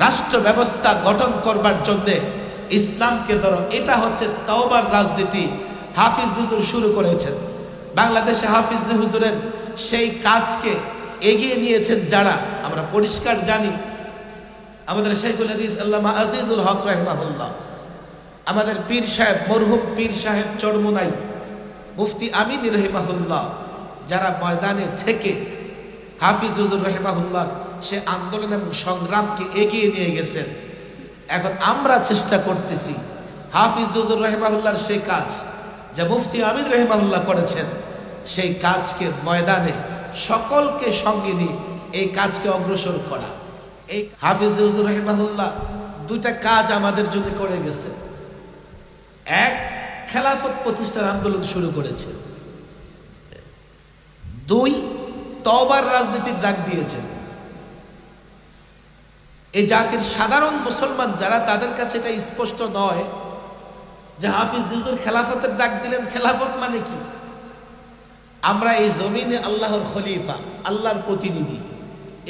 রাষ্ট্র ব্যবস্থা গঠন করবার জন্য ইসলামকে ধরো, এটা হচ্ছে তাওবার রাজনীতি হাফিজ হুজুর শুরু করেছেন। বাংলাদেশে হাফিজ হুজুরের সেই কাজকে এগিয়ে নিয়েছেন যারা, আমরা পরিষ্কার জানি। আমাদের শাইখুল হাদিস আল্লামা আজিজুল হক রাহিমাহুল্লাহ, আমাদের পীর সাহেব মরহুম পীর সাহেব চরমোনাই, মুফতি আমিন রাহিমাহুল্লাহ, যারা ময়দানে থেকে হাফিজ হুজুর রাহিমাহুল্লাহ সে আন্দোলন এবং সংগ্রামকে এগিয়ে নিয়ে গেছেন। এখন আমরা চেষ্টা করতেছি হাফিজ হুজুর রাহিমাহুল্লাহর সেই কাজ যা মুফতি আমিন রাহিমাহুল্লাহ করেছেন, সেই কাজকে ময়দানে সকলকে সঙ্গে নিয়ে এই কাজকে অগ্রসর করা। এই হাফিজ হুজুর রাহিমাহুল্লাহ দুইটা কাজ আমাদের জন্য করে গেছে। এক, খেলাফত প্রতিষ্ঠার আন্দোলন শুরু করেছে। দুই, তওবার রাজনীতির ডাক দিয়েছেন। এই জাতির সাধারণ মুসলমান যারা, তাদের কাছে এটা স্পষ্ট নয় যে হাফিজ হুজুর খেলাফতের ডাক দিলেন। খেলাফত মানে কি? আমরা এই জমিনে আল্লাহর খলিফা, আল্লাহর প্রতিনিধি।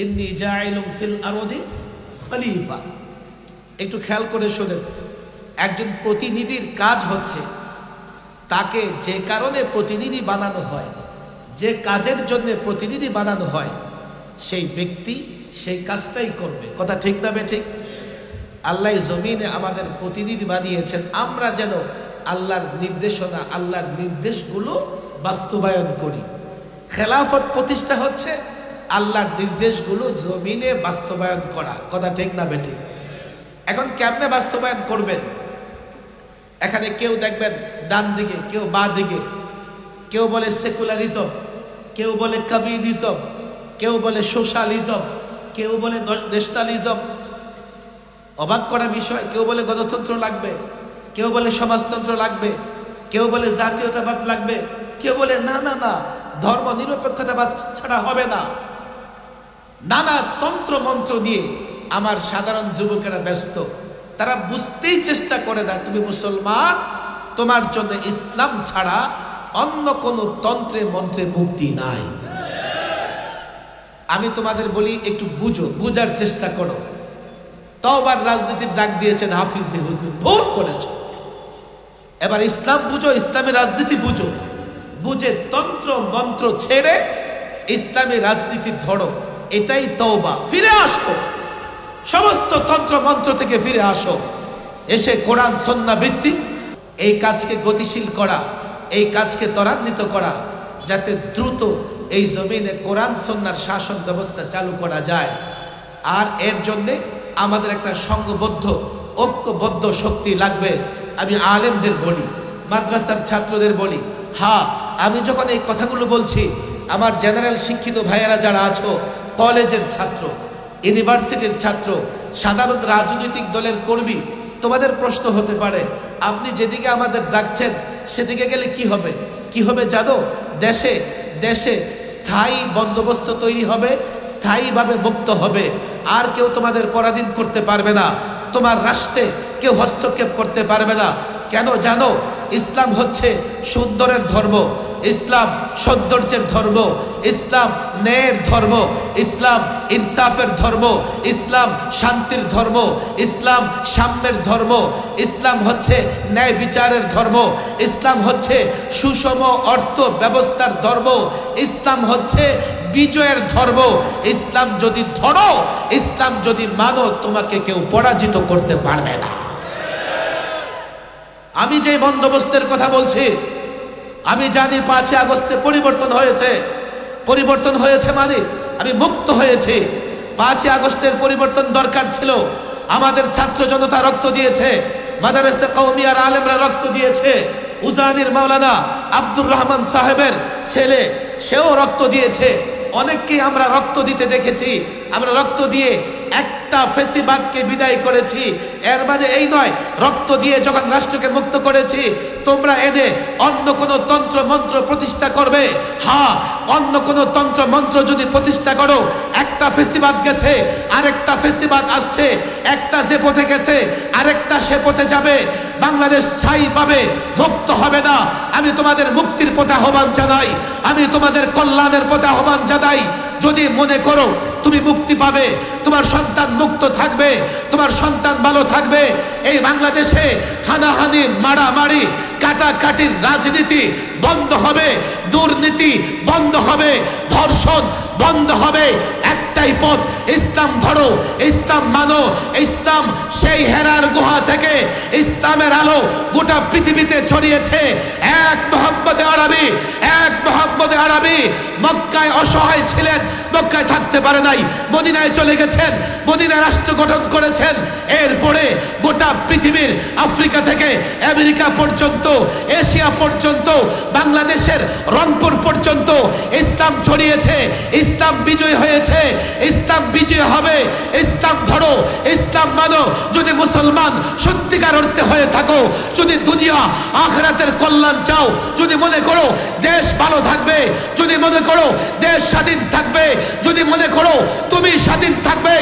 ইন্নী জাইলুম ফিল আরদি খলিফা। একটু খেয়াল করে শোনেন, একজন প্রতিনিধির কাজ হচ্ছে তাকে যে কারণে প্রতিনিধি বানানো হয়, যে কাজের জন্য প্রতিনিধি বানানো হয়, সেই ব্যক্তি সেই কাজটাই করবে। কথা ঠিক না বেঠিক? আল্লাহ জমিনে আমাদের প্রতিনিধি বানিয়েছেন আমরা যেন আল্লাহর নির্দেশনা, আল্লাহর নির্দেশগুলো বাস্তবায়ন করি। খেলাফত প্রতিষ্ঠা হচ্ছে আল্লাহর নির্দেশগুলো জমিনে বাস্তবায়ন করা। কথা ঠিক না বেঠিক? এখন কেমনে বাস্তবায়ন করবেন? এখানে কেউ দেখবেন ডান দিকে, কেউ বাঁ দিকে, কেউ বলে সেকুলারিজম, কেউ বলে কমিউনিজম, কেউ বলে সোশ্যালিজম, কেউ বলে ন্যাশনালিজম। অবাক করা বিষয়, কেউ বলে গণতন্ত্র লাগবে, কেউ বলে সমাজতন্ত্র লাগবে, কেউ বলে জাতীয়তাবাদ লাগবে, কেউ বলে না না না ধর্ম নিরপেক্ষতাবাদ ছাড়া হবে না। নানা তন্ত্র মন্ত্র নিয়ে আমার সাধারণ যুবকেরা ব্যস্ত। তারা বুঝতেই চেষ্টা করে না তুমি মুসলমান, তোমার জন্য ইসলাম ছাড়া অন্য কোনো তন্ত্রে মন্ত্রে মুক্তি নাই। আমি তোমাদের বলি একটু বুঝো, বুঝার চেষ্টা করো। তওবার রাজনীতির ডাক দিয়েছেন হাফিজ হুজুর, ভুল করেছো। এবার ইসলাম বুঝো, ইসলামী রাজনীতি বুঝো, বুঝে তন্ত্র মন্ত্র ছেড়ে ইসলামী রাজনীতি ধরো। এটাই তওবা। ফিরে আসো, সমস্ত তন্ত্র মন্ত্র থেকে ফিরে আসো, এসে কোরআন সুন্নাহ ভিত্তিক এই কাজকে গতিশীল করা, এই কাজকে ত্বরান্বিত করা, যাতে দ্রুত এই জমিনে কোরআন সুন্নাহর শাসন ব্যবস্থা চালু করা যায়। আর এর জন্যে আমাদের একটা সংঘবদ্ধ ঐক্যবদ্ধ শক্তি লাগবে। আমি আলেমদের বলি, মাদ্রাসার ছাত্রদের বলি, হ্যাঁ আমি যখন এই কথাগুলো বলছি, আমার জেনারেল শিক্ষিত ভাইয়েরা যারা আছো, কলেজের ছাত্র, ইউনিভার্সিটির ছাত্র, সাধারণ রাজনৈতিক দলের কর্মী, তোমাদের প্রশ্ন হতে পারে আপনি যেদিকে আমাদের ডাকছেন সেদিকে গেলে কি হবে? কি হবে জানো? দেশে দেশে স্থায়ী বন্দোবস্ত তৈরি হবে, স্থায়ীভাবে মুক্ত হবে। আর কেউ তোমাদের পরাধীন করতে পারবে না, তোমার রাষ্ট্রে কেউ হস্তক্ষেপ করতে পারবে না। কেন জানো? ইসলাম হচ্ছে সুন্দরের ধর্ম, ইসলাম সৌন্দর্যের ধর্ম, ইসলাম ন্যায়ের ধর্ম, ইসলাম ইনসাফের ধর্ম, ইসলাম শান্তির ধর্ম, ইসলাম সাম্যের ধর্ম, ইসলাম হচ্ছে ন্যায় বিচারের ধর্ম, ইসলাম হচ্ছে সুষম অর্থ ব্যবস্থার ধর্ম, ইসলাম হচ্ছে বিজয়ের ধর্ম। ইসলাম যদি ধরো, ইসলাম যদি মানো, তোমাকে কেউ পরাজিত করতে পারবে না। আমি যে বন্দোবস্তের কথা বলছি, আমি জানি 5 আগস্টে পরিবর্তন হয়েছে। পরিবর্তন হয়েছে মানে আমি মুক্ত হয়েছি। 5 আগস্টের পরিবর্তন দরকার ছিল। আমাদের ছাত্র জনতা রক্ত দিয়েছে, মাদ্রাসা কওমিয়ার আলেমরা রক্ত দিয়েছে, উজানির মাওলানা আব্দুর রহমান সাহেবের ছেলে সেও রক্ত দিয়েছে। অনেককেই আমরা রক্ত দিতে দেখেছি। আমরা রক্ত দিয়ে একটা ফেসিবাদকে বিদায় করেছি। এর মানে এই নয় রক্ত দিয়ে যখন রাষ্ট্রকে মুক্ত করেছি তোমরা এনে অন্য কোনো তন্ত্র মন্ত্র প্রতিষ্ঠা করবে। হ্যাঁ, অন্য কোনো তন্ত্র মন্ত্র যদি প্রতিষ্ঠা করো, একটা ফেসিবাদ গেছে, আরেকটা ফেসিবাদ আসছে, একটা যে পথে গেছে আরেকটা সে পথে যাবে। বাংলাদেশ ছাই পাবে, মুক্ত হবে না। আমি তোমাদের মুক্তির পথে আহ্বান জানাই, আমি তোমাদের কল্যাণের পথে আহ্বান জানাই। যদি মনে করো তুমি মুক্তি পাবে, তোমার সন্তান মুক্ত থাকবে, তোমার সন্তান ভালো থাকবে, এই বাংলাদেশে হানাহানি মারামারি কাটাকাটির রাজনীতি বন্ধ হবে, দুর্নীতি বন্ধ হবে, ধর্ষণ বন্ধ হবে, একটাই পথ, ইসলাম ধরো, ইসলাম মানো। ইসলাম সেই হেরার গুহা থেকে ইসলামের আলো গোটা পৃথিবীতে ছড়িয়েছে। এক মুহাম্মদ আরবি, এক মুহাম্মদ আরবি মক্কায় অসহায় ছিলেন, মক্কায় থাকতে পারে নাই, মদিনায় চলে গেছেন, মদিনায় রাষ্ট্র গঠন করেছেন। এরপরে গোটা পৃথিবীর আফ্রিকা থেকে আমেরিকা পর্যন্ত, এশিয়া পর্যন্ত, বাংলাদেশের রংপুর পর্যন্ত ইসলাম ছড়িয়েছে, ইসলাম বিজয় হয়েছে, ইসলাম বিজয় হবে। ইসলাম ধরো, ইসলাম মানো। যদি মুসলমান সত্যিকার অর্থে হয়ে থাকো, যদি দুনিয়া আখিরাতের কল্যাণ চাও, যদি মনে করো দেশ ভালো থাকবে, যদি মনে করো দেশ স্বাধীন থাকবে, যদি মনে করো তুমি স্বাধীন থাকবে,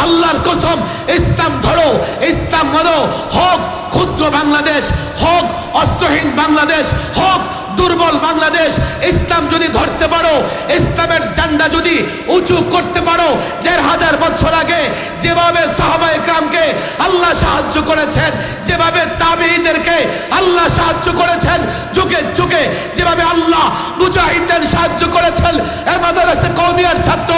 আল্লাহর কসম ইসলাম ধরো, ইসলাম মানো। হোক ক্ষুদ্র বাংলাদেশ, হোক অস্ত্রহীন বাংলাদেশ, হোক দুর্বল বাংলাদেশ, ইসলাম যদি ধরতে পারো, ইসলামের ঝান্ডা যদি উঁচু করতে পারো, ১৫০০ বছর আগে যেভাবে সাহাবায়ে কেরামকে আল্লাহ সাহায্য করেছেন, যেভাবে তাবেঈদেরকে আল্লাহ সাহায্য করেছেন, যুগে যুগে যেভাবে আল্লাহ মুজাহিদদের সাহায্য করেছেন, এই মাদ্রাসা কওমিয়ার ছাত্র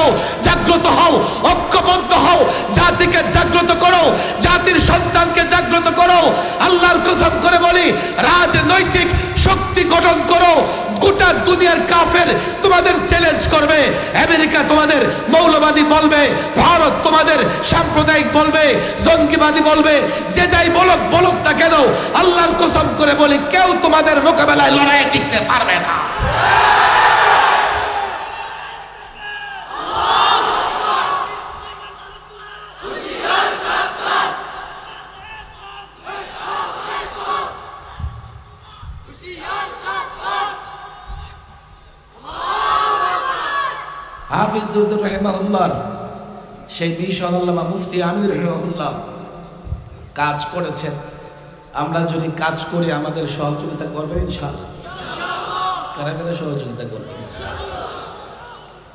জাগ্রত হও, ঐক্যবদ্ধ হও, জাতিকে জাগ্রত করো, জাতির সন্তানকে জাগ্রত করো। আল্লাহর কসম করে বলি, রাজনৈতিক শক্তি গঠন করো। গোটা দুনিয়ার কাফের তোমাদের চ্যালেঞ্জ করবে, আমেরিকা তোমাদের মৌলবাদী বলবে, ভারত তোমাদের সাম্প্রদায়িক বলবে, জঙ্গিবাদী বলবে, যে যাই বলুক বলুক না কেন, আল্লাহর কসম করে বলি কেউ তোমাদের মোকাবেলায় লড়াইয়ে টিকতে পারবে না। হাফিজ হুজুর রাহিমাহুল্লাহ, সেই মিশন আল্লামা মুফতি আমিন রাহিমাহুল্লাহ কাজ করেছেন। আমরা যদি কাজ করি আমাদের সহযোগিতা করবেন ইনশাআল্লাহ। কারা কারা সহযোগিতা করবেন?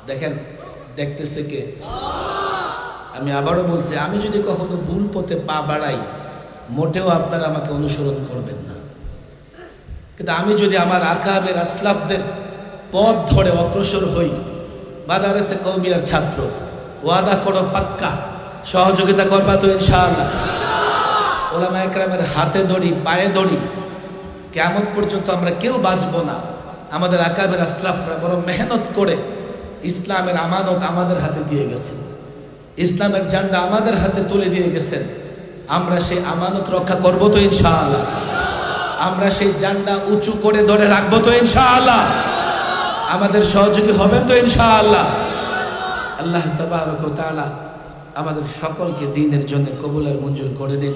দেখেন দেখতেছে কে? আমি আবারও বলছি, আমি যদি কখনো ভুল পথে পা বাড়াই, মোটেও আপনারা আমাকে অনুসরণ করবেন না। কিন্তু আমি যদি আমার আকাবের আসলাফদের পথ ধরে অগ্রসর হই, মাদ্রাসা কওমিয়ার ছাত্র, ওয়াদা করো পাক্কা সহযোগিতা করবা তো ইনশাআল্লাহ। ওলামায়ে কেরামের হাতে দড়ি, পায়ে দড়ি, কিয়ামত পর্যন্ত আমরা কেউ বাঁচবো না। আমাদের আকাবের আসলাফরা বড় মেহনত করে ইসলামের আমানত আমাদের হাতে দিয়ে গেছেন, ইসলামের ঝান্ডা আমাদের হাতে তুলে দিয়ে গেছেন। আমরা সেই আমানত রক্ষা করব তো ইনশাআল্লাহ। আমরা সেই ঝান্ডা উঁচু করে ধরে রাখবো তো ইনশাআল্লাহ। আমাদের সহযোগী হবেন তো ইনশাআল্লাহ। আল্লাহ তাবারক ওয়া তাআলা আমাদের সকলকে দ্বীনের জন্য কবুল আর মঞ্জুর করে দিন।